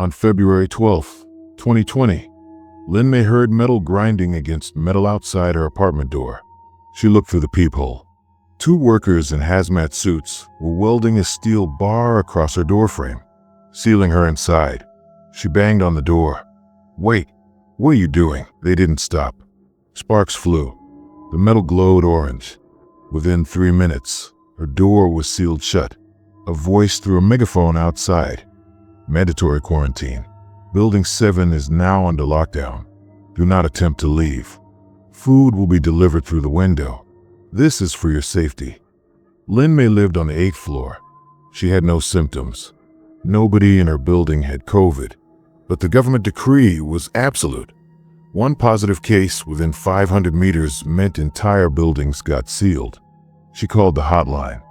On February 12, 2020, Lynn May heard metal grinding against metal outside her apartment door. She looked through the peephole. Two workers in hazmat suits were welding a steel bar across her doorframe, sealing her inside. She banged on the door. "Wait, what are you doing?" They didn't stop. Sparks flew. The metal glowed orange. Within 3 minutes, her door was sealed shut. A voice through a megaphone outside. "Mandatory quarantine. Building 7 is now under lockdown. Do not attempt to leave. Food will be delivered through the window. This is for your safety." Lynn May lived on the 8th floor. She had no symptoms. Nobody in her building had COVID, but the government decree was absolute. One positive case within 500 meters meant entire buildings got sealed. She called the hotline.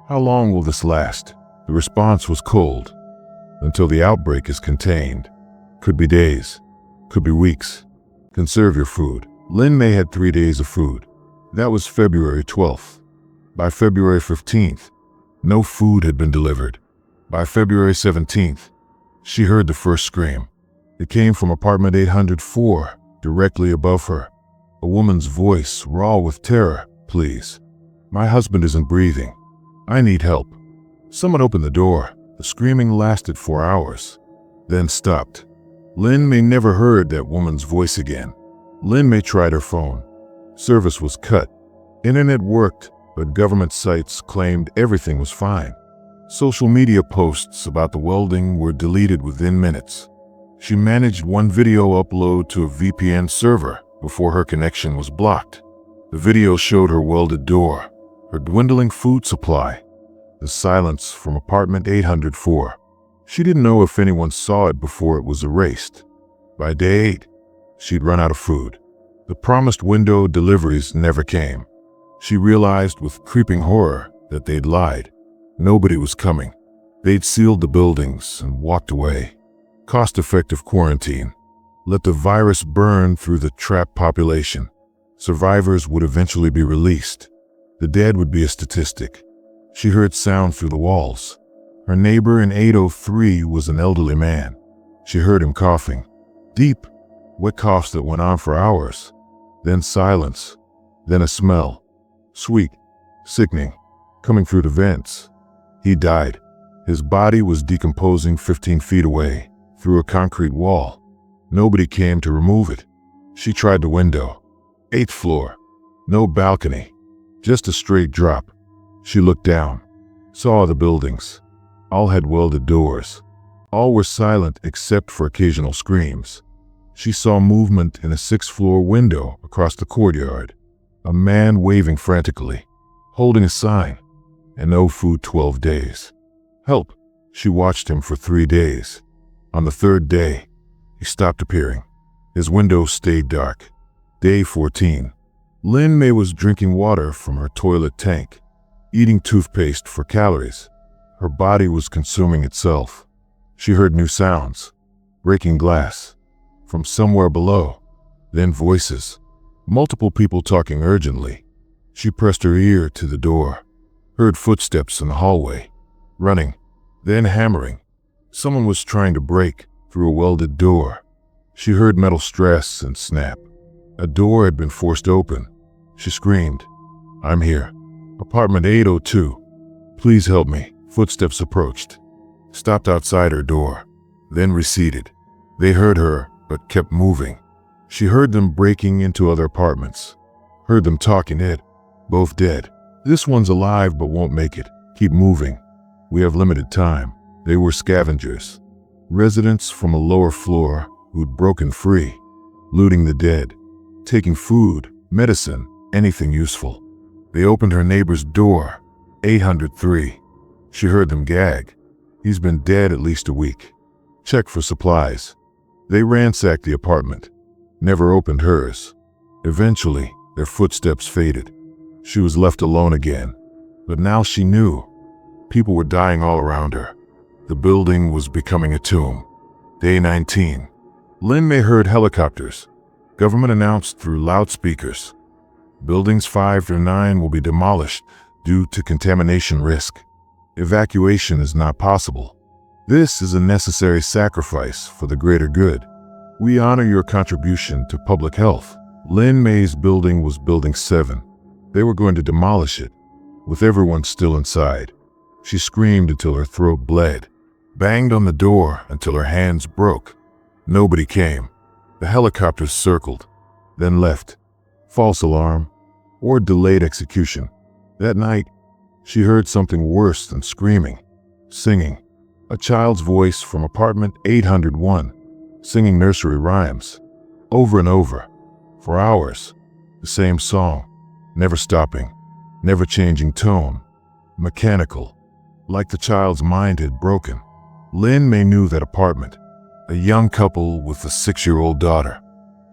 "How long will this last?" The response was cold. "Until the outbreak is contained. Could be days, could be weeks. Conserve your food." Lynn May had 3 days of food. That was February 12th. By February 15th, no food had been delivered. By February 17th, she heard the first scream. It came from apartment 804, directly above her. A woman's voice, raw with terror. "Please, my husband isn't breathing. I need help." Someone opened the door. The screaming lasted 4 hours, then stopped. Lynn May never heard that woman's voice again. Lynn May tried her phone. Service was cut. Internet worked, but government sites claimed everything was fine. Social media posts about the welding were deleted within minutes. She managed one video upload to a VPN server before her connection was blocked. The video showed her welded door, her dwindling food supply, the silence from apartment 804. She didn't know if anyone saw it before it was erased. By day 8, she'd run out of food. The promised window deliveries never came. She realized with creeping horror that they'd lied. Nobody was coming. They'd sealed the buildings and walked away. Cost-effective quarantine. Let the virus burn through the trapped population. Survivors would eventually be released. The dead would be a statistic. She heard sound through the walls. Her neighbor in 803 was an elderly man. She heard him coughing. Deep, wet coughs that went on for hours. Then silence. Then a smell. Sweet, sickening, coming through the vents. He died. His body was decomposing 15 feet away, through a concrete wall. Nobody came to remove it. She tried the window. 8th floor. No balcony. Just a straight drop. She looked down. Saw the buildings. All had welded doors. All were silent except for occasional screams. She saw movement in a 6th floor window across the courtyard. A man waving frantically, holding a sign, and no food 12 days. Help! She watched him for 3 days. On the 3rd day, he stopped appearing. His window stayed dark. Day 14. Lynn May was drinking water from her toilet tank, eating toothpaste for calories. Her body was consuming itself. She heard new sounds, breaking glass, from somewhere below, then voices, multiple people talking urgently. She pressed her ear to the door, heard footsteps in the hallway, running, then hammering. Someone was trying to break through a welded door. She heard metal stress and snap. A door had been forced open. She screamed, "I'm here. Apartment 802. Please help me." Footsteps approached, stopped outside her door, then receded. They heard her, but kept moving. She heard them breaking into other apartments. Heard them talking it. Both dead. "This one's alive but won't make it. Keep moving. We have limited time." They were scavengers. Residents from a lower floor who'd broken free, looting the dead, taking food, medicine, anything useful. They opened her neighbor's door, 803. She heard them gag. "He's been dead at least a week. Check for supplies." They ransacked the apartment, never opened hers. Eventually, their footsteps faded. She was left alone again. But now she knew. People were dying all around her. The building was becoming a tomb. Day 19. Lynn May heard helicopters. Government announced through loudspeakers. Buildings 5 through 9 will be demolished due to contamination risk. Evacuation is not possible. This is a necessary sacrifice for the greater good. We honor your contribution to public health. Lin May's building was Building 7. They were going to demolish it, with everyone still inside. She screamed until her throat bled, banged on the door until her hands broke. Nobody came. The helicopters circled, then left. False alarm, or delayed execution. That night, she heard something worse than screaming. Singing. A child's voice from apartment 801, singing nursery rhymes, over and over, for hours. The same song, never stopping, never changing tone, mechanical, like the child's mind had broken. Lin May knew that apartment, a young couple with a 6-year-old daughter.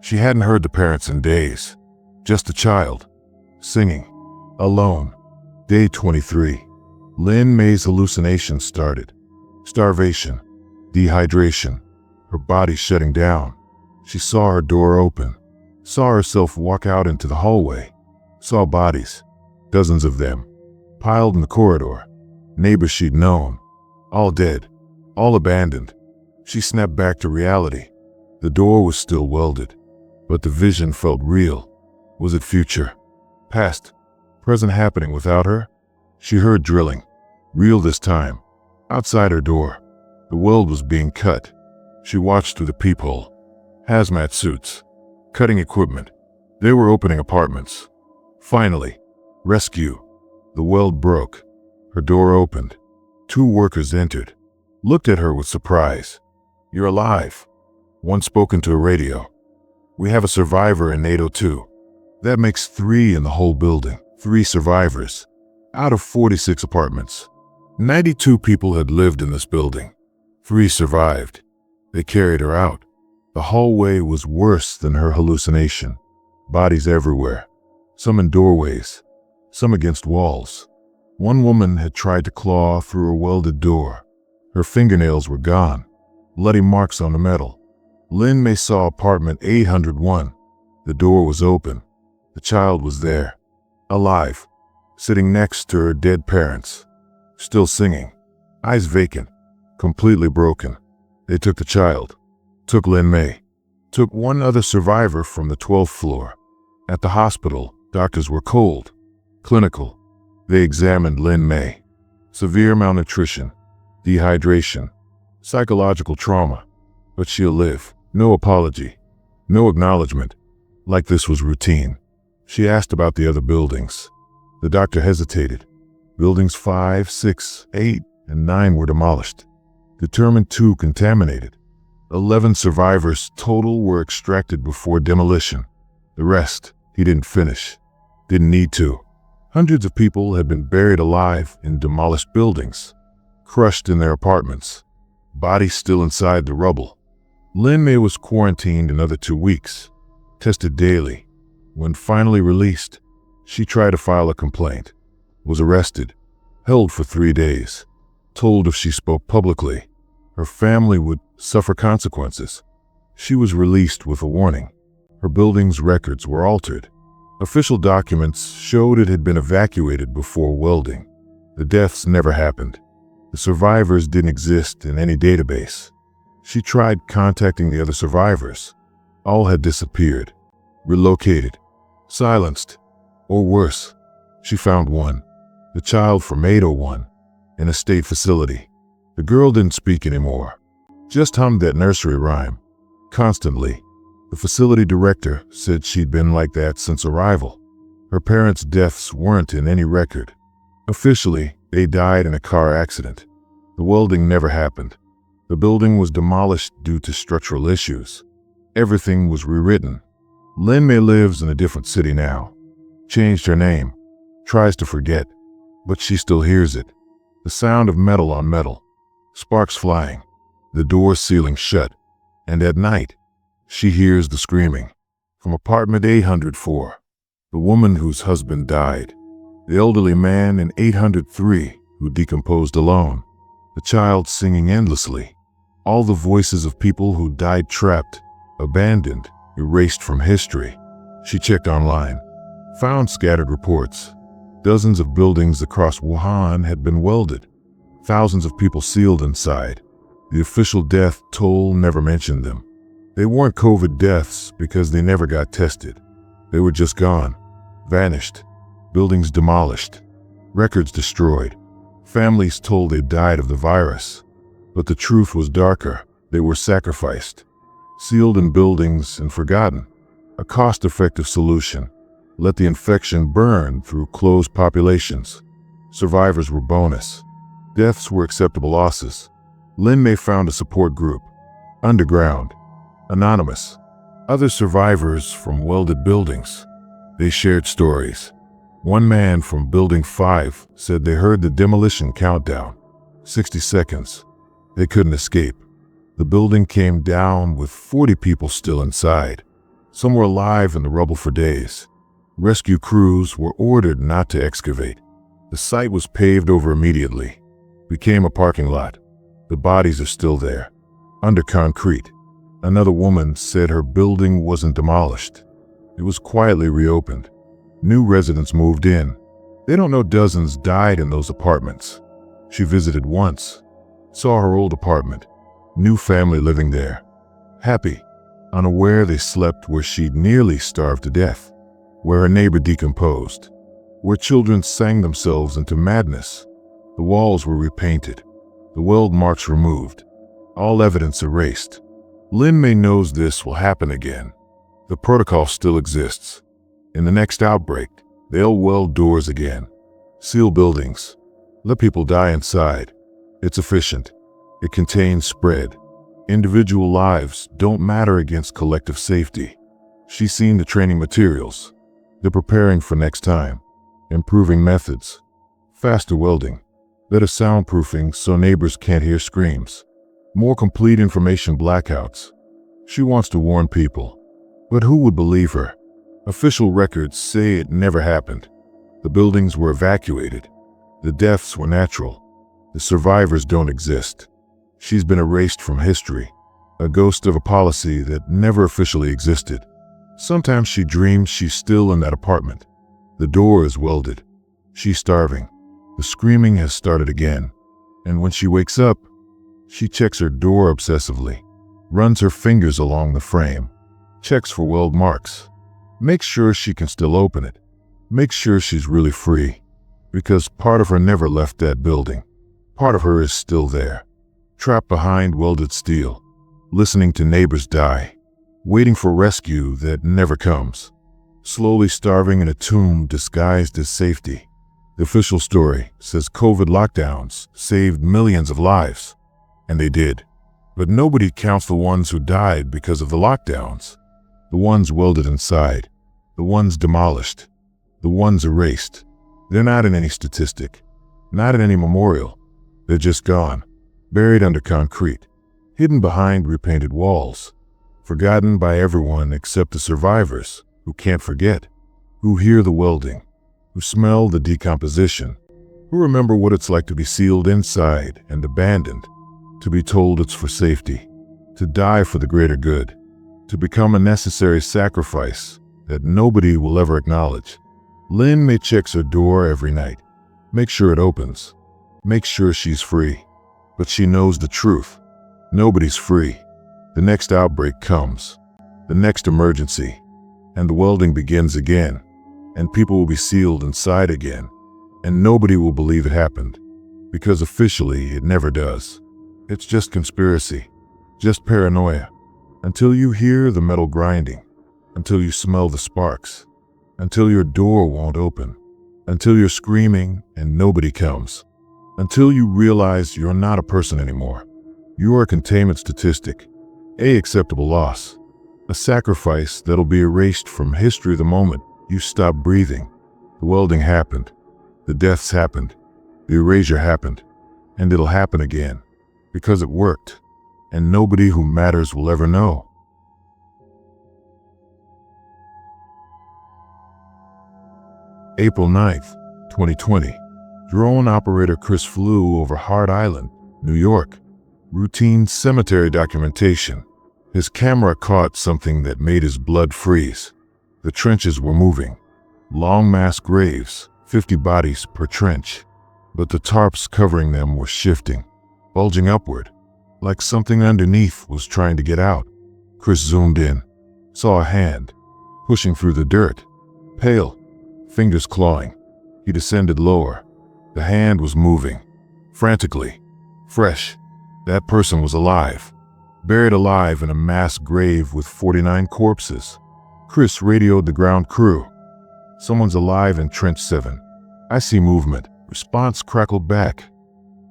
She hadn't heard the parents in days, just a child, singing, alone. Day 23. Lin May's hallucinations started. Starvation, dehydration, her body shutting down. She saw her door open, saw herself walk out into the hallway, saw bodies, dozens of them, piled in the corridor. Neighbors she'd known, all dead, all abandoned. She snapped back to reality. The door was still welded, but the vision felt real. Was it future, past, present happening without her? She heard drilling, real this time. Outside her door, the weld was being cut. She watched through the peephole. Hazmat suits, cutting equipment. They were opening apartments. Finally, rescue. The weld broke. Her door opened. 2 workers entered, looked at her with surprise. "You're alive." One spoke into a radio. "We have a survivor in 802. That makes 3 in the whole building. 3 survivors, out of 46 apartments. 92 people had lived in this building. 3 survived. They carried her out. The hallway was worse than her hallucination. Bodies everywhere, some in doorways, some against walls. One woman had tried to claw through a welded door. Her fingernails were gone, bloody marks on the metal. Lin May saw apartment 801. The door was open. The child was there, alive, sitting next to her dead parents. Still singing, eyes vacant, completely broken. They took the child, took Lin May, took one other survivor from the 12th floor. At the hospital, doctors were cold, clinical. They examined Lin May. Severe malnutrition, dehydration, psychological trauma. But she'll live. No apology, no acknowledgement, like this was routine. She asked about the other buildings. The doctor hesitated. Buildings 5, 6, 8, and 9 were demolished. Determined 2 contaminated. 11 survivors total were extracted before demolition. The rest, he didn't finish. Didn't need to. Hundreds of people had been buried alive in demolished buildings, crushed in their apartments, bodies still inside the rubble. Lin May was quarantined another 2 weeks, tested daily. When finally released, she tried to file a complaint. Was arrested, held for 3 days, told if she spoke publicly, her family would suffer consequences. She was released with a warning. Her building's records were altered. Official documents showed it had been evacuated before welding. The deaths never happened. The survivors didn't exist in any database. She tried contacting the other survivors. All had disappeared, relocated, silenced, or worse. She found one. The child from 801, in a state facility. The girl didn't speak anymore, just hummed that nursery rhyme, constantly. The facility director said she'd been like that since arrival. Her parents' deaths weren't in any record. Officially, they died in a car accident. The welding never happened. The building was demolished due to structural issues. Everything was rewritten. Lin May lives in a different city now. Changed her name. Tries to forget. But she still hears it. The sound of metal on metal. Sparks flying. The door sealing shut. And at night, she hears the screaming. From apartment 804. The woman whose husband died. The elderly man in 803 who decomposed alone. The child singing endlessly. All the voices of people who died trapped, abandoned, erased from history. She checked online. Found scattered reports. Dozens of buildings across Wuhan had been welded. Thousands of people sealed inside. The official death toll never mentioned them. They weren't COVID deaths because they never got tested. They were just gone, vanished, buildings demolished, records destroyed, families told they died of the virus. But the truth was darker. They were sacrificed, sealed in buildings and forgotten. A cost-effective solution. Let the infection burn through closed populations. Survivors were bonus. Deaths were acceptable losses. Lin May found a support group. Underground. Anonymous. Other survivors from welded buildings. They shared stories. One man from Building 5 said they heard the demolition countdown. 60 seconds. They couldn't escape. The building came down with 40 people still inside. Some were alive in the rubble for days. Rescue crews were ordered not to excavate. The site was paved over immediately. Became a parking lot. The bodies are still there, under concrete. Another woman said her building wasn't demolished. It was quietly reopened. New residents moved in. They don't know dozens died in those apartments. She visited once, saw her old apartment, new family living there. Happy, unaware they slept where she'd nearly starved to death, where her neighbor decomposed, where children sang themselves into madness. The walls were repainted, the weld marks removed, all evidence erased. Lin May knows this will happen again. The protocol still exists. In the next outbreak, they'll weld doors again, seal buildings, let people die inside. It's efficient. It contains spread. Individual lives don't matter against collective safety. She's seen the training materials. They're preparing for next time. Improving methods. Faster welding. Better soundproofing so neighbors can't hear screams. More complete information blackouts. She wants to warn people. But who would believe her? Official records say it never happened. The buildings were evacuated. The deaths were natural. The survivors don't exist. She's been erased from history, a ghost of a policy that never officially existed. Sometimes she dreams she's still in that apartment. The door is welded. She's starving. The screaming has started again. And when she wakes up, she checks her door obsessively, runs her fingers along the frame, checks for weld marks, makes sure she can still open it, makes sure she's really free, because part of her never left that building. Part of her is still there, trapped behind welded steel, listening to neighbors die, waiting for rescue that never comes, slowly starving in a tomb disguised as safety. The official story says COVID lockdowns saved millions of lives, and they did. But nobody counts the ones who died because of the lockdowns, the ones welded inside, the ones demolished, the ones erased. They're not in any statistic, not in any memorial. They're just gone, buried under concrete, hidden behind repainted walls, forgotten by everyone except the survivors who can't forget, who hear the welding, who smell the decomposition, who remember what it's like to be sealed inside and abandoned, to be told it's for safety, to die for the greater good, to become a necessary sacrifice that nobody will ever acknowledge. Lin May checks her door every night, make sure it opens, make sure she's free. But she knows the truth. Nobody's free. The next outbreak comes, the next emergency, and the welding begins again, and people will be sealed inside again, and nobody will believe it happened, because officially it never does. It's just conspiracy, just paranoia, until you hear the metal grinding, until you smell the sparks, until your door won't open, until you're screaming and nobody comes, until you realize you're not a person anymore. You're a containment statistic, an acceptable loss, a sacrifice that'll be erased from history the moment you stop breathing. The welding happened, the deaths happened, the erasure happened, and it'll happen again, because it worked, and nobody who matters will ever know. April 9th, 2020. Drone operator Chris flew over Hart Island, New York. Routine cemetery documentation. His camera caught something that made his blood freeze. The trenches were moving. Long mass graves, 50 bodies per trench. But the tarps covering them were shifting, bulging upward. like something underneath was trying to get out. Chris zoomed in, saw a hand, pushing through the dirt, pale, fingers clawing. He descended lower. The hand was moving, frantically, fresh. That person was alive, buried alive in a mass grave with 49 corpses. Chris radioed the ground crew. "Someone's alive in Trench 7. I see movement." Response crackled back.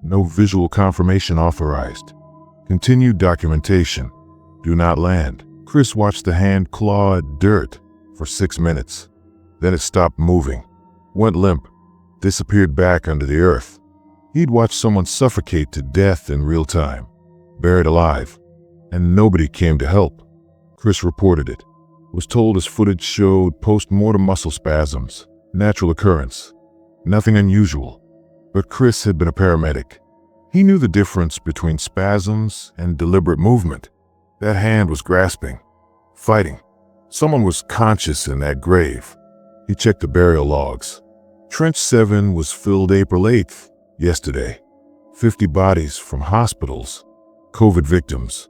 "No visual confirmation authorized. Continued documentation. Do not land." Chris watched the hand claw at dirt for 6 minutes. Then it stopped moving, went limp, disappeared back under the earth. He'd watched someone suffocate to death in real time, buried alive, and nobody came to help. Chris reported it. Was told his footage showed post-mortem muscle spasms, natural occurrence, nothing unusual. But Chris had been a paramedic. He knew the difference between spasms and deliberate movement. That hand was grasping, fighting. Someone was conscious in that grave. He checked the burial logs. Trench 7 was filled April 8th, yesterday. 50 bodies from hospitals, COVID victims,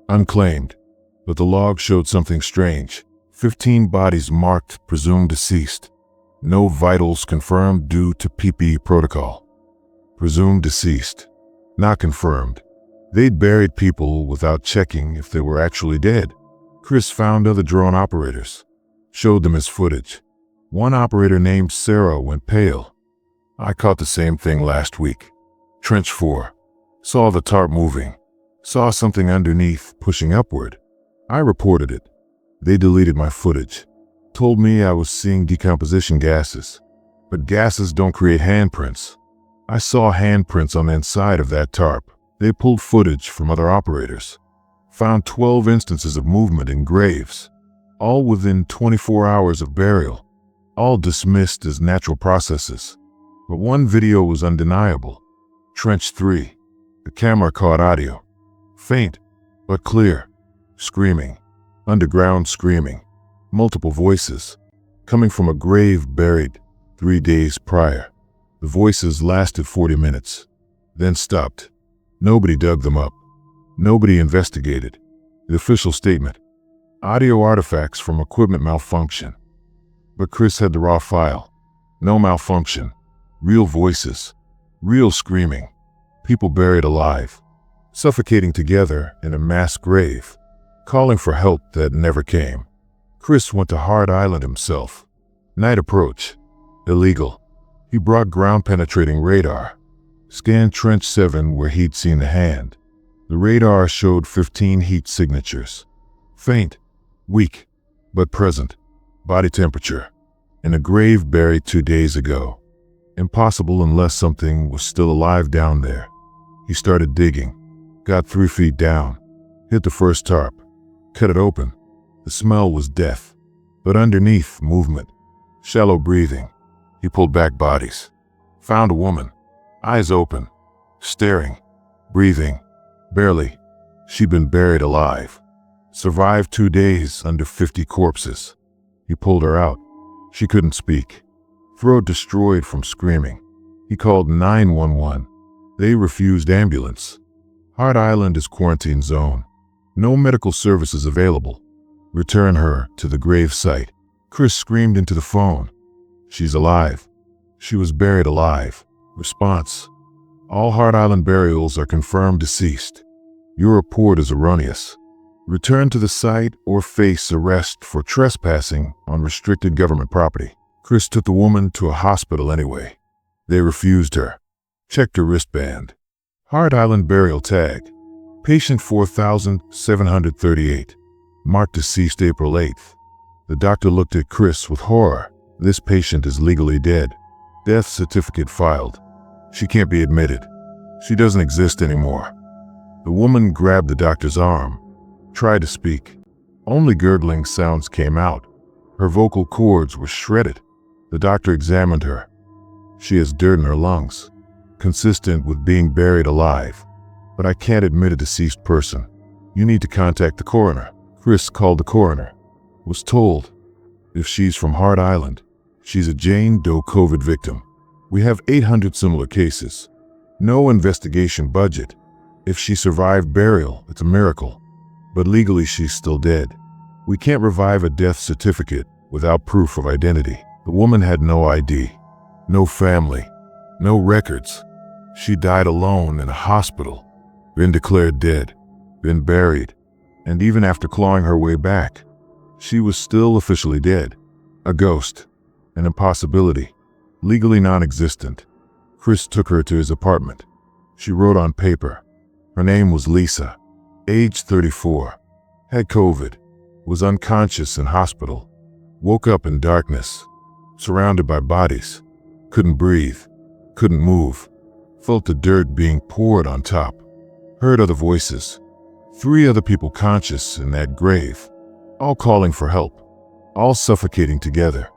unclaimed. But the log showed something strange. 15 bodies marked presumed deceased. No vitals confirmed due to PPE protocol. Presumed deceased, not confirmed. They'd buried people without checking if they were actually dead. Chris found other drone operators, showed them his footage. One operator named Sarah went pale. "I caught the same thing last week. Trench 4. Saw the tarp moving. Saw something underneath pushing upward. I reported it. They deleted my footage. Told me I was seeing decomposition gases. But gases don't create handprints. I saw handprints on the inside of that tarp. They pulled footage from other operators. Found 12 instances of movement in graves, all within 24 hours of burial, all dismissed as natural processes. But one video was undeniable. Trench 3. The camera caught audio. Faint, but clear. Screaming. Underground screaming. Multiple voices. Coming from a grave buried 3 days prior. The voices lasted 40 minutes. Then stopped. Nobody dug them up. Nobody investigated. The official statement. Audio artifacts from equipment malfunction. But Chris had the raw file. No malfunction. Real voices. Real screaming. People buried alive. Suffocating together in a mass grave. Calling for help that never came. Chris went to Hard Island himself. Night approach. Illegal. He brought ground-penetrating radar. Scanned Trench 7 where he'd seen the hand. The radar showed 15 heat signatures. Faint, weak, but present. Body temperature. In a grave buried 2 days ago. Impossible unless something was still alive down there. He started digging. Got 3 feet down. Hit the first tarp. Cut it open. The smell was death. But underneath, movement. Shallow breathing. He pulled back bodies. Found a woman. Eyes open. Staring. Breathing. Barely. She'd been buried alive. Survived 2 days under 50 corpses. He pulled her out. She couldn't speak. Throat destroyed from screaming. He called 911. They refused ambulance. Hard Island is quarantine zone. No medical services available. Return her to the grave site. Chris screamed into the phone. She's alive. She was buried alive. Response. All Hard Island burials are confirmed deceased. Your report is erroneous. Return to the site or face arrest for trespassing on restricted government property. Chris took the woman to a hospital anyway. They refused her. Checked her wristband. Hard Island burial tag. Patient 4738. Marked deceased April 8th. The doctor looked at Chris with horror. This patient is legally dead. Death certificate filed. She can't be admitted. She doesn't exist anymore. The woman grabbed the doctor's arm. Tried to speak. Only gurgling sounds came out. Her vocal cords were shredded. The doctor examined her. She has dirt in her lungs, consistent with being buried alive. But I can't admit a deceased person. You need to contact the coroner. Chris called the coroner. Was told, if she's from Hard Island, she's a Jane Doe COVID victim. We have 800 similar cases. No investigation budget. If she survived burial, it's a miracle. But legally, she's still dead. We can't revive a death certificate without proof of identity. The woman had no ID, no family, no records. She died alone in a hospital, been declared dead, been buried, and even after clawing her way back, she was still officially dead. A ghost, an impossibility, legally non-existent. Chris took her to his apartment. She wrote on paper. Her name was Lisa, age 34, had COVID, was unconscious in hospital, woke up in darkness, surrounded by bodies, couldn't breathe, couldn't move, felt the dirt being poured on top, heard other voices, 3 other people conscious in that grave, all calling for help, all suffocating together.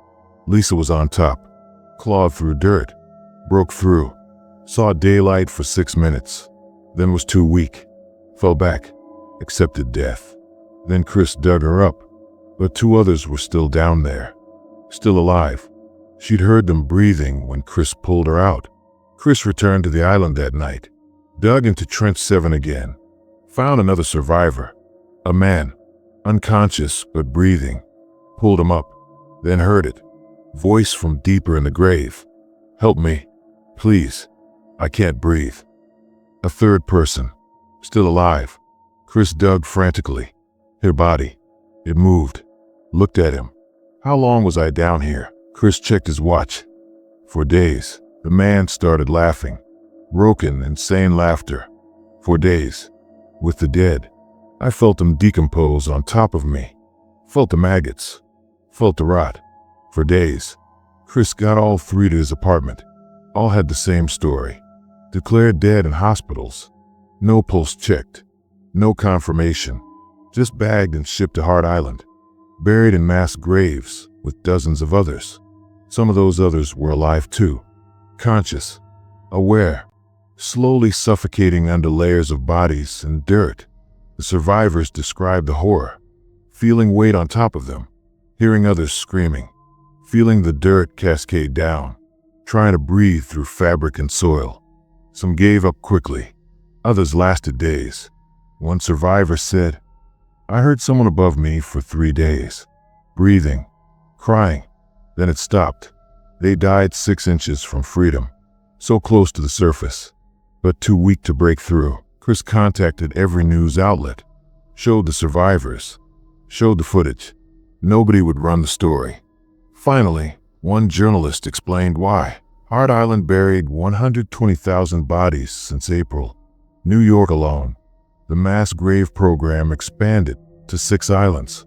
Lisa was on top, clawed through dirt, broke through, saw daylight for 6 minutes, then was too weak, fell back, accepted death. Then Chris dug her up, but 2 others were still down there, still alive. She'd heard them breathing when Chris pulled her out. Chris returned to the island that night, dug into Trench 7 again, found another survivor, a man, unconscious but breathing, pulled him up, then heard it, voice from deeper in the grave. "Help me, please, I can't breathe." A third person, still alive. Chris dug frantically. Her body, it moved, looked at him. "How long was I down here?" Chris checked his watch. For days. The man started laughing, broken, insane laughter. For days. With the dead. I felt them decompose on top of me. Felt the maggots. Felt the rot. For days. Chris got all 3 to his apartment. All had the same story. Declared dead in hospitals. No pulse checked. No confirmation. Just bagged and shipped to Hart Island. Buried in mass graves with dozens of others. Some of those others were alive too. Conscious. Aware. Slowly suffocating under layers of bodies and dirt. The survivors described the horror. Feeling weight on top of them. Hearing others screaming. Feeling the dirt cascade down. Trying to breathe through fabric and soil. Some gave up quickly. Others lasted days. One survivor said, "I heard someone above me for 3 days. Breathing. Crying. Then it stopped. They died 6 inches from freedom. So close to the surface. But too weak to break through." Chris contacted every news outlet. Showed the survivors. Showed the footage. Nobody would run the story. Finally, one journalist explained why. Hart Island buried 120,000 bodies since April. New York alone. The mass grave program expanded to 6 islands.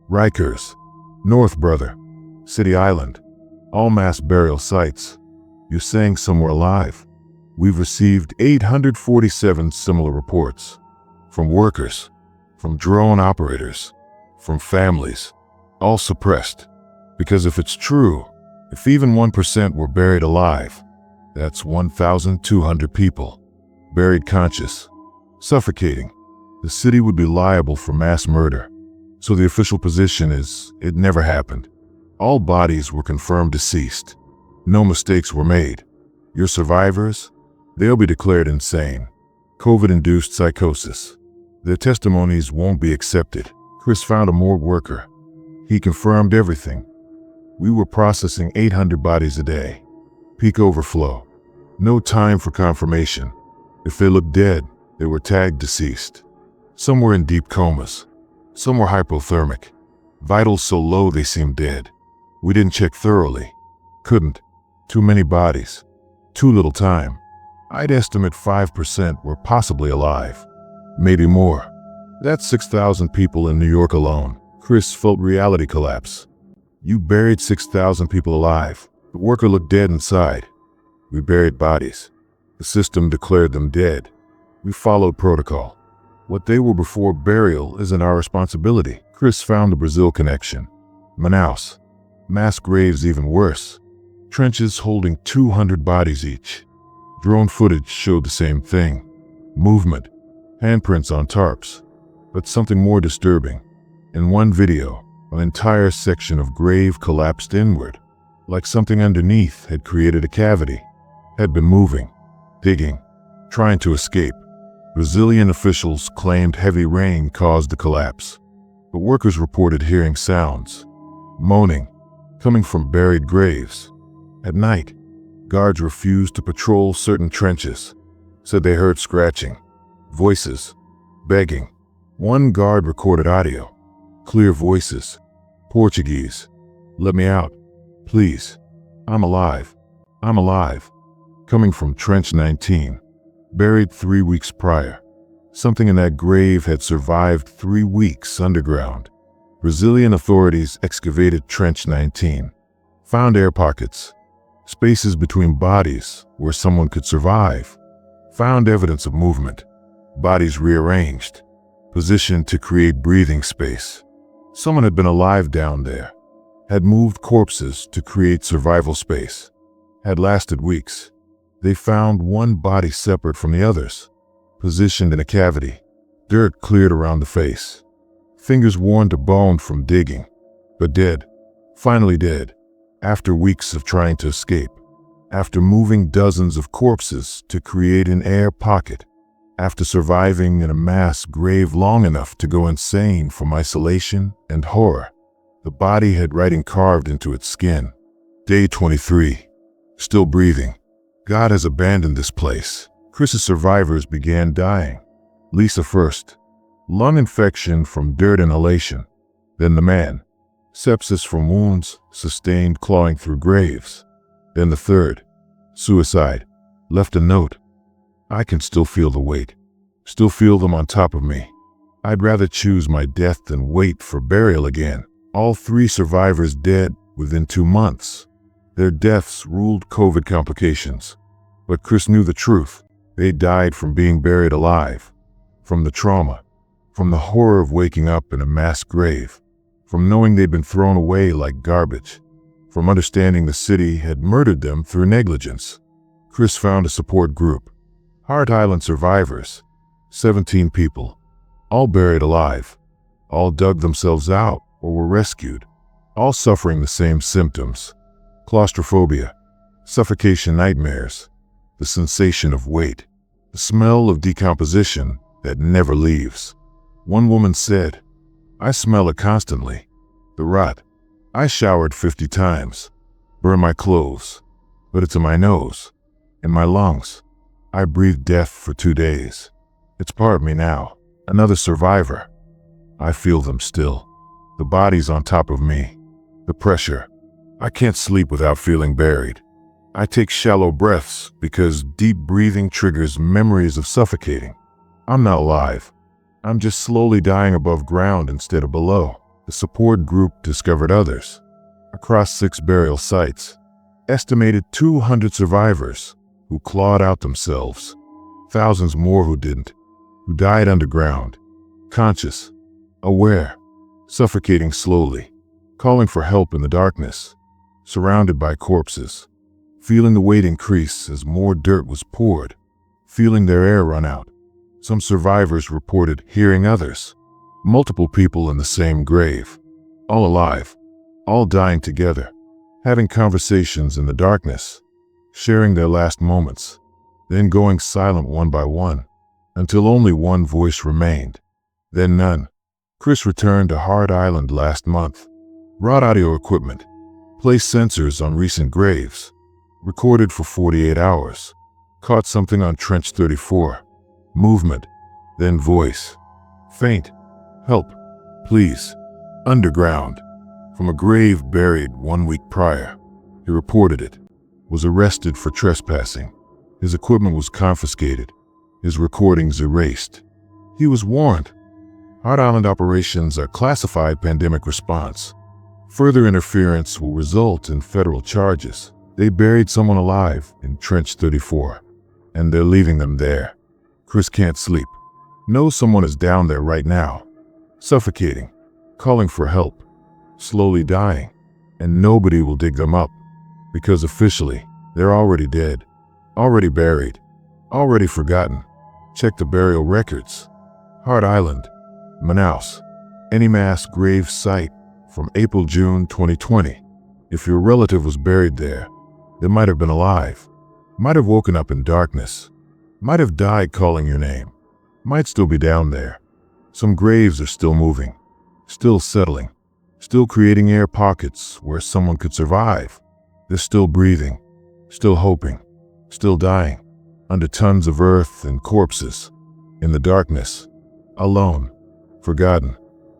Rikers, North Brother, City Island, all mass burial sites. You're saying some were alive? We've received 847 similar reports. From workers, from drone operators, from families, all suppressed. Because if it's true, if even 1% were buried alive, that's 1,200 people, buried conscious, suffocating. The city would be liable for mass murder. So the official position is, it never happened. All bodies were confirmed deceased. No mistakes were made. Your survivors, they'll be declared insane. COVID-induced psychosis. Their testimonies won't be accepted. Chris found a morgue worker. He confirmed everything. We were processing 800 bodies a day. Peak overflow. No time for confirmation. If they looked dead, they were tagged deceased. Some were in deep comas. Some were hypothermic. Vitals so low they seemed dead. We didn't check thoroughly. Couldn't. Too many bodies. Too little time. I'd estimate 5% were possibly alive. Maybe more. That's 6,000 people in New York alone. Chris felt reality collapse. You buried 6,000 people alive. The worker looked dead inside. We buried bodies. The system declared them dead. We followed protocol. What they were before burial isn't our responsibility. Chris found the Brazil connection. Manaus. Mass graves even worse. Trenches holding 200 bodies each. Drone footage showed the same thing. Movement. Handprints on tarps. But something more disturbing. In one video, an entire section of grave collapsed inward. Like something underneath had created a cavity. Had been moving. Digging. Trying to escape. Brazilian officials claimed heavy rain caused the collapse, but workers reported hearing sounds, moaning, coming from buried graves. At night, guards refused to patrol certain trenches, said they heard scratching, voices, begging. One guard recorded audio, clear voices, Portuguese, "Let me out, please. I'm alive. I'm alive," coming from Trench 19, buried 3 weeks prior. Something in that grave had survived 3 weeks underground. Brazilian authorities excavated Trench 19, found air pockets, spaces between bodies where someone could survive, found evidence of movement, bodies rearranged, positioned to create breathing space. Someone had been alive down there, had moved corpses to create survival space, had lasted weeks. They found one body separate from the others, positioned in a cavity, dirt cleared around the face, fingers worn to bone from digging, but dead, finally dead, after weeks of trying to escape, after moving dozens of corpses to create an air pocket, after surviving in a mass grave long enough to go insane from isolation and horror. The body had writing carved into its skin. Day 23. Still breathing. God has abandoned this place. Chris's survivors began dying. Lisa first. Lung infection from dirt inhalation. Then the man. Sepsis from wounds sustained clawing through graves. Then the third. Suicide. Left a note. "I can still feel the weight. Still feel them on top of me. I'd rather choose my death than wait for burial again." All 3 survivors dead within 2 months. Their deaths ruled COVID complications. But Chris knew the truth. They died from being buried alive, from the trauma, from the horror of waking up in a mass grave, from knowing they'd been thrown away like garbage, from understanding the city had murdered them through negligence. Chris found a support group. Heart Island survivors, 17 people, all buried alive, all dug themselves out or were rescued, all suffering the same symptoms: claustrophobia, suffocation nightmares, the sensation of weight, the smell of decomposition that never leaves. One woman said, "I smell it constantly. The rot. I showered 50 times, burn my clothes, but it's in my nose, in my lungs. I breathed death for 2 days. It's part of me now." Another survivor. "I feel them still. The bodies on top of me. The pressure. I can't sleep without feeling buried. I take shallow breaths because deep breathing triggers memories of suffocating. I'm not alive. I'm just slowly dying above ground instead of below." The support group discovered others. Across 6 burial sites, estimated 200 survivors who clawed out themselves. Thousands more who didn't, who died underground, conscious, aware, suffocating slowly, calling for help in the darkness, surrounded by corpses, feeling the weight increase as more dirt was poured, feeling their air run out. Some survivors reported hearing others, multiple people in the same grave, all alive, all dying together, having conversations in the darkness, sharing their last moments, then going silent one by one, until only one voice remained, then none. Chris returned to Heart Island last month, brought audio equipment, placed sensors on recent graves, recorded for 48 hours, caught something on Trench 34, movement, then voice, faint, "Help, please," underground, from a grave buried 1 week prior. He reported it, was arrested for trespassing. His equipment was confiscated, his recordings erased. He was warned. Heart Island operations are classified pandemic response. Further interference will result in federal charges. They buried someone alive in Trench 34, and they're leaving them there. Chris can't sleep. Knows someone is down there right now, suffocating, calling for help, slowly dying, and nobody will dig them up, because officially, they're already dead, already buried, already forgotten. Check the burial records. Heart Island, Manaus. Any mass grave site from April-June 2020. If your relative was buried there, they might have been alive, might have woken up in darkness, might have died calling your name. might still be down there. Some graves are still moving, still settling, still creating air pockets where someone could survive. They're still breathing, still hoping, still dying, under tons of earth and corpses, in the darkness, alone, forgotten,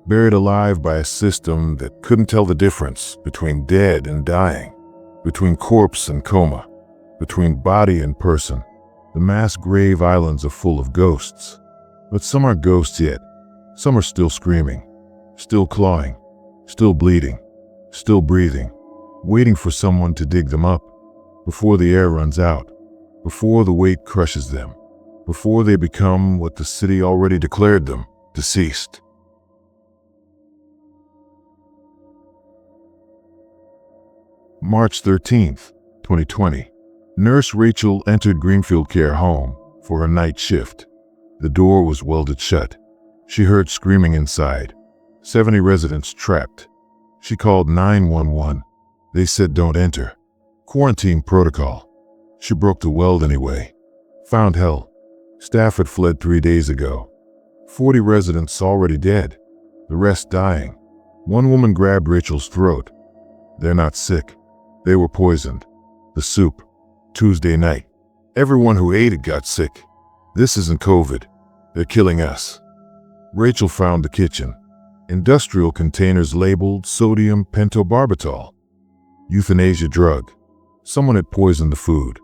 buried alive by a system that couldn't tell the difference between dead and dying, between corpse and coma, between body and person. The mass grave islands are full of ghosts, but some aren't ghosts yet. Some are still screaming, still clawing, still bleeding, still breathing, waiting for someone to dig them up, before the air runs out, before the weight crushes them, before they become what the city already declared them, deceased. March 13th, 2020. Nurse Rachel entered Greenfield Care Home for her night shift. The door was welded shut. She heard screaming inside. 70 residents trapped. She called 911. They said don't enter. Quarantine protocol. She broke the weld anyway. Found help. Staff had fled 3 days ago. 40 residents already dead. The rest dying. One woman grabbed Rachel's throat. They're not sick. They were poisoned. The soup. Tuesday night. Everyone who ate it got sick. This isn't COVID. They're killing us. Rachel found the kitchen. Industrial containers labeled sodium pentobarbital. Euthanasia drug. Someone had poisoned the food,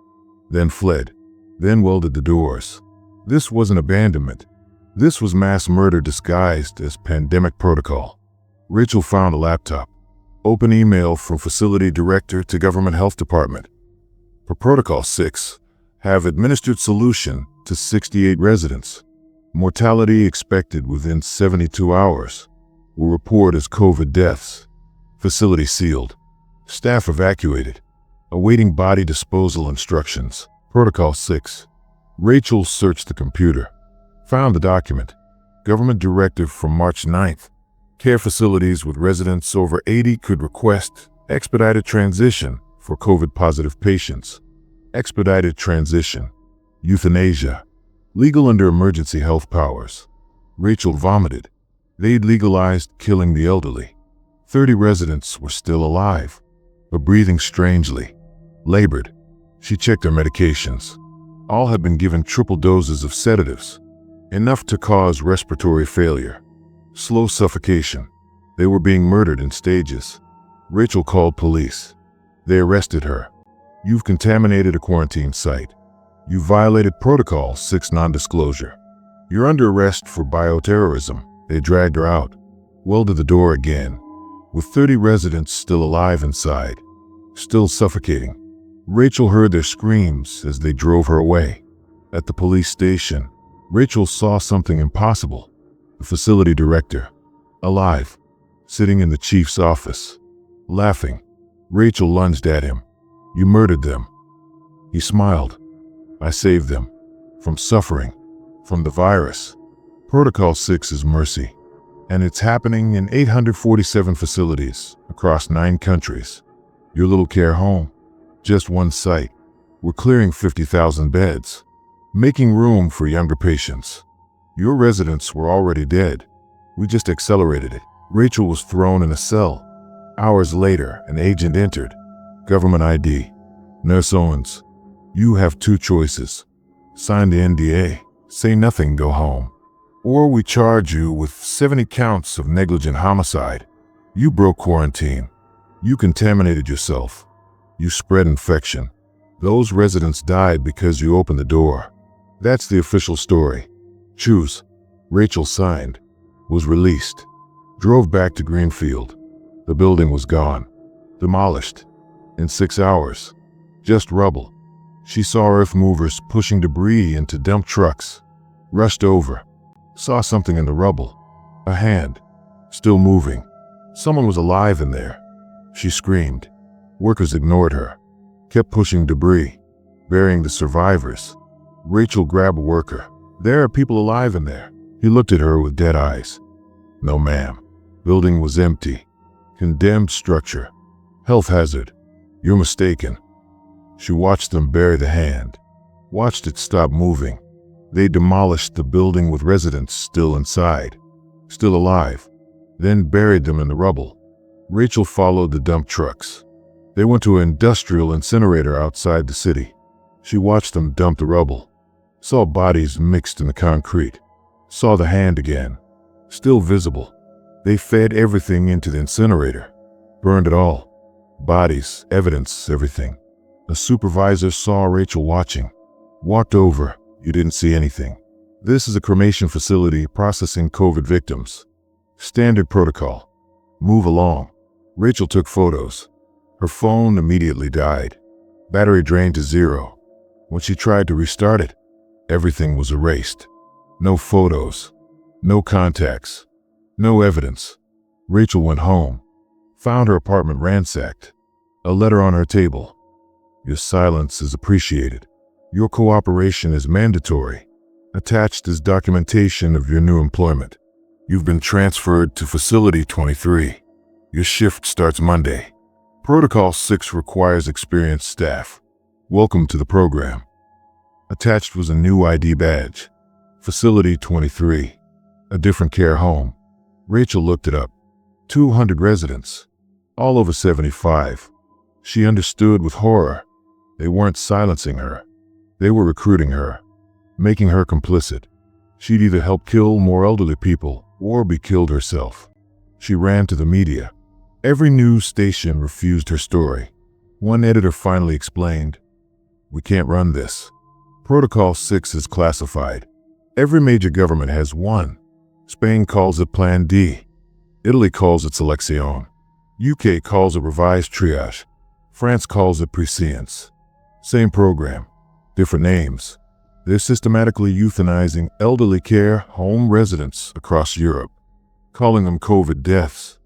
then fled, then welded the doors. This wasn't abandonment. This was mass murder disguised as pandemic protocol. Rachel found a laptop. Open email from facility director to government health department. For Protocol 6, have administered solution to 68 residents. Mortality expected within 72 hours. Will report as COVID deaths. Facility sealed. Staff evacuated. Awaiting body disposal instructions. Protocol 6. Rachel searched the computer. Found the document. Government directive from March 9th. Care facilities with residents over 80 could request expedited transition for COVID-positive patients. Expedited transition. Euthanasia. Legal under emergency health powers. Rachel vomited. They'd legalized killing the elderly. 30 residents were still alive, but breathing strangely. Labored. She checked their medications. All had been given triple doses of sedatives, enough to cause respiratory failure. Slow suffocation. They were being murdered in stages. Rachel called police. They arrested her. You've contaminated a quarantine site. You violated Protocol 6 non-disclosure. You're under arrest for bioterrorism. They dragged her out, welded the door again, with 30 residents still alive inside, still suffocating. Rachel heard their screams as they drove her away. At the police station, Rachel saw something impossible. The facility director, alive, sitting in the chief's office, laughing. Rachel lunged at him. You murdered them. He smiled. I saved them. From suffering. From the virus. Protocol 6 is mercy. And it's happening in 847 facilities across 9 countries. Your little care home. Just one site. We're clearing 50,000 beds. Making room for younger patients. Your residents were already dead. We just accelerated it. Rachel was thrown in a cell. Hours later, an agent entered. Government ID. Nurse Owens. You have 2 choices. Sign the NDA. Say nothing, go home. Or we charge you with 70 counts of negligent homicide. You broke quarantine. You contaminated yourself. You spread infection. Those residents died because you opened the door. That's the official story. Choose. Rachel signed. Was released. Drove back to Greenfield. The building was gone. Demolished. In 6 hours. Just rubble. She saw earth movers pushing debris into dump trucks. Rushed over. Saw something in the rubble. A hand. Still moving. Someone was alive in there. She screamed. Workers ignored her. Kept pushing debris. Burying the survivors. Rachel grabbed a worker. There are people alive in there. He looked at her with dead eyes. No, ma'am. Building was empty. Condemned structure. Health hazard. You're mistaken. She watched them bury the hand. Watched it stop moving. They demolished the building with residents still inside, still alive, then buried them in the rubble. Rachel followed the dump trucks. They went to an industrial incinerator outside the city. She watched them dump the rubble, saw bodies mixed in the concrete, saw the hand again, still visible. They fed everything into the incinerator, burned it all. Bodies, evidence, everything. A supervisor saw Rachel watching, walked over. You didn't see anything. This is a cremation facility processing COVID victims. Standard protocol. Move along. Rachel took photos. Her phone immediately died. Battery drained to 0. When she tried to restart it, everything was erased. No photos, no contacts, no evidence. Rachel went home, found her apartment ransacked, a letter on her table. Your silence is appreciated. Your cooperation is mandatory. Attached is documentation of your new employment. You've been transferred to Facility 23. Your shift starts Monday. Protocol 6 requires experienced staff. Welcome to the program. Attached was a new ID badge. Facility 23. A different care home. Rachel looked it up. 200 residents, all over 75. She understood with horror. They weren't silencing her. They were recruiting her, making her complicit. She'd either help kill more elderly people or be killed herself. She ran to the media. Every news station refused her story. One editor finally explained, "We can't run this. Protocol 6 is classified. Every major government has one. Spain calls it Plan D. Italy calls it Selection. UK calls it Revised Triage. France calls it Prescience. Same program, different names. They're systematically euthanizing elderly care home residents across Europe, calling them COVID deaths.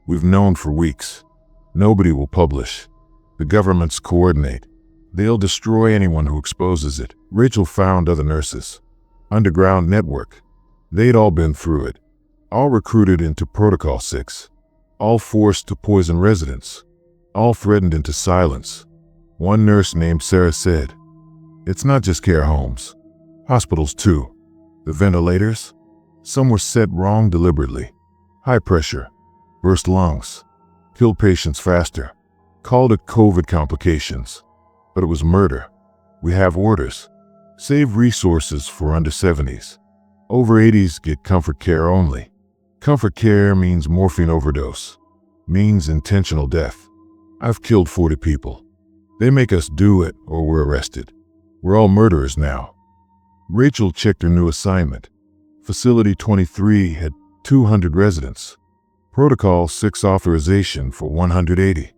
We've known for weeks. Nobody will publish. The governments coordinate. They'll destroy anyone who exposes it." Rachel found other nurses. Underground network. They'd all been through it. All recruited into Protocol 6. All forced to poison residents. All threatened into silence. One nurse named Sarah said, "It's not just care homes. Hospitals too. The ventilators? Some were set wrong deliberately. High pressure. Burst lungs. Killed patients faster. Called it COVID complications. But it was murder. We have orders. Save resources for under 70s. Over 80s get comfort care only. Comfort care means morphine overdose. Means intentional death. I've killed 40 people. They make us do it or we're arrested. We're all murderers now." Rachel checked her new assignment. Facility 23 had 200 residents. Protocol 6 authorization for 180.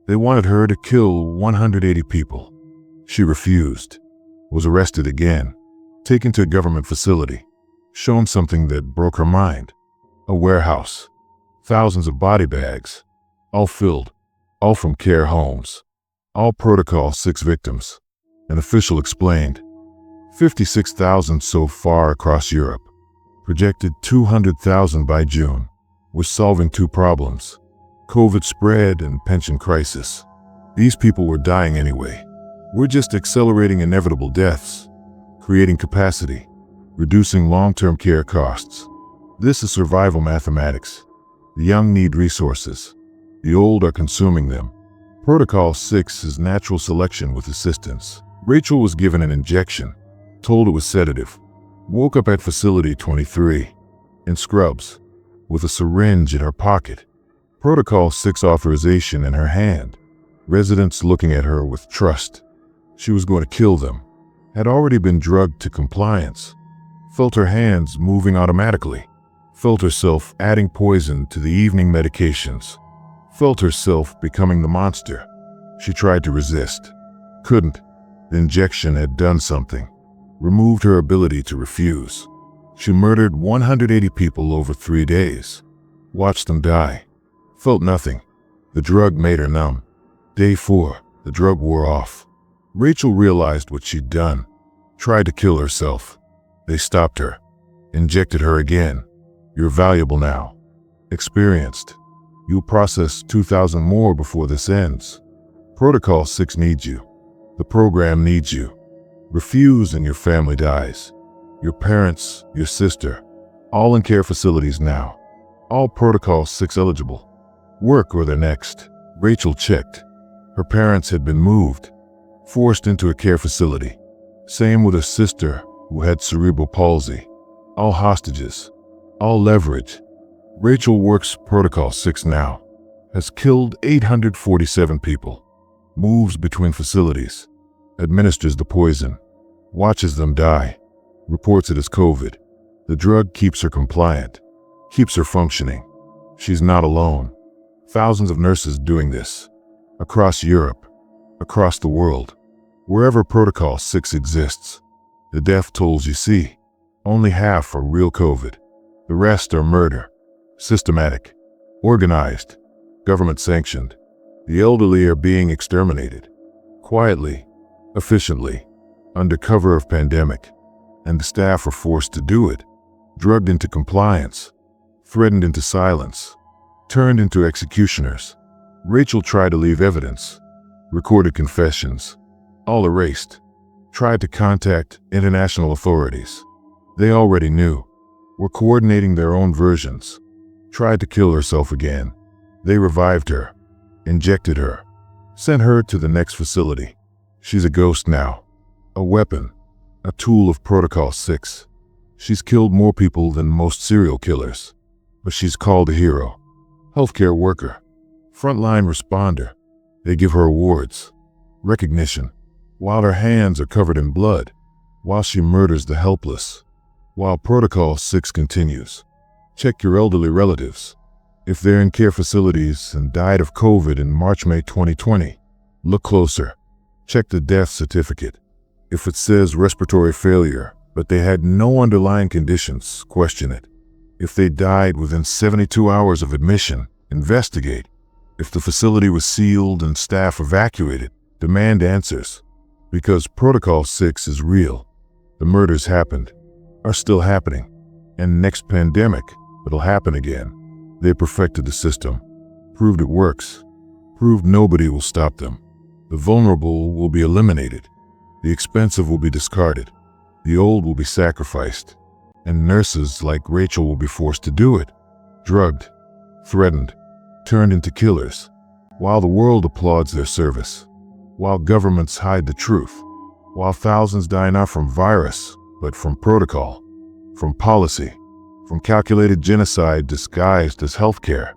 They wanted her to kill 180 people. She refused. Was arrested again. Taken to a government facility. Shown something that broke her mind. A warehouse. Thousands of body bags. All filled. All from care homes. All Protocol 6 victims. An official explained. 56,000 so far across Europe. Projected 200,000 by June. We're solving two problems. COVID spread and pension crisis. These people were dying anyway. We're just accelerating inevitable deaths. Creating capacity. Reducing long-term care costs. This is survival mathematics. The young need resources. The old are consuming them. Protocol 6 is natural selection with assistance. Rachel was given an injection. Told it was sedative. Woke up at Facility 23. In scrubs. With a syringe in her pocket. Protocol 6 authorization in her hand. Residents looking at her with trust. She was going to kill them. Had already been drugged to compliance. Felt her hands moving automatically. Felt herself adding poison to the evening medications. Felt herself becoming the monster. She tried to resist. Couldn't. The injection had done something. Removed her ability to refuse. She murdered 180 people over 3 days. Watched them die. Felt nothing. The drug made her numb. Day 4, the drug wore off. Rachel realized what she'd done. Tried to kill herself. They stopped her. Injected her again. You're valuable now. Experienced. You'll process 2,000 more before this ends. Protocol 6 needs you. The program needs you. Refuse and your family dies. Your parents, your sister, all in care facilities now. All Protocol 6 eligible. Work or they're next. Rachel checked. Her parents had been moved, forced into a care facility. Same with her sister, who had cerebral palsy. All hostages. All leverage. Rachel works Protocol 6 now. Has killed 847 people. Moves between facilities. Administers the poison. Watches them die. Reports it as COVID. The drug keeps her compliant. Keeps her functioning. She's not alone. Thousands of nurses doing this. Across Europe. Across the world. Wherever Protocol 6 exists. The death tolls you see. Only half are real COVID. The rest are murder. Systematic. Organized. Government sanctioned. The elderly are being exterminated. Quietly. Efficiently. Under cover of pandemic. And the staff are forced to do it. Drugged into compliance. Threatened into silence. Turned into executioners. Rachel tried to leave evidence. Recorded confessions. All erased. Tried to contact international authorities. They already knew. Were coordinating their own versions. Tried to kill herself again. They revived her. Injected her. Sent her to the next facility. She's a ghost now. A weapon. A tool of Protocol 6. She's killed more people than most serial killers. But she's called a hero. Healthcare worker. Frontline responder. They give her awards. Recognition. While her hands are covered in blood. While she murders the helpless. While Protocol 6 continues. Check your elderly relatives. If they're in care facilities and died of COVID in March-May 2020, look closer. Check the death certificate. If it says respiratory failure, but they had no underlying conditions, question it. If they died within 72 hours of admission, investigate. If the facility was sealed and staff evacuated, demand answers. Because Protocol 6 is real. The murders happened, are still happening, and next pandemic, it'll happen again. They perfected the system, proved it works, proved nobody will stop them. The vulnerable will be eliminated. The expensive will be discarded. The old will be sacrificed. And nurses like Rachel will be forced to do it. Drugged, threatened, turned into killers. While the world applauds their service. While governments hide the truth. While thousands die not from virus, but from protocol. From policy. From calculated genocide disguised as healthcare.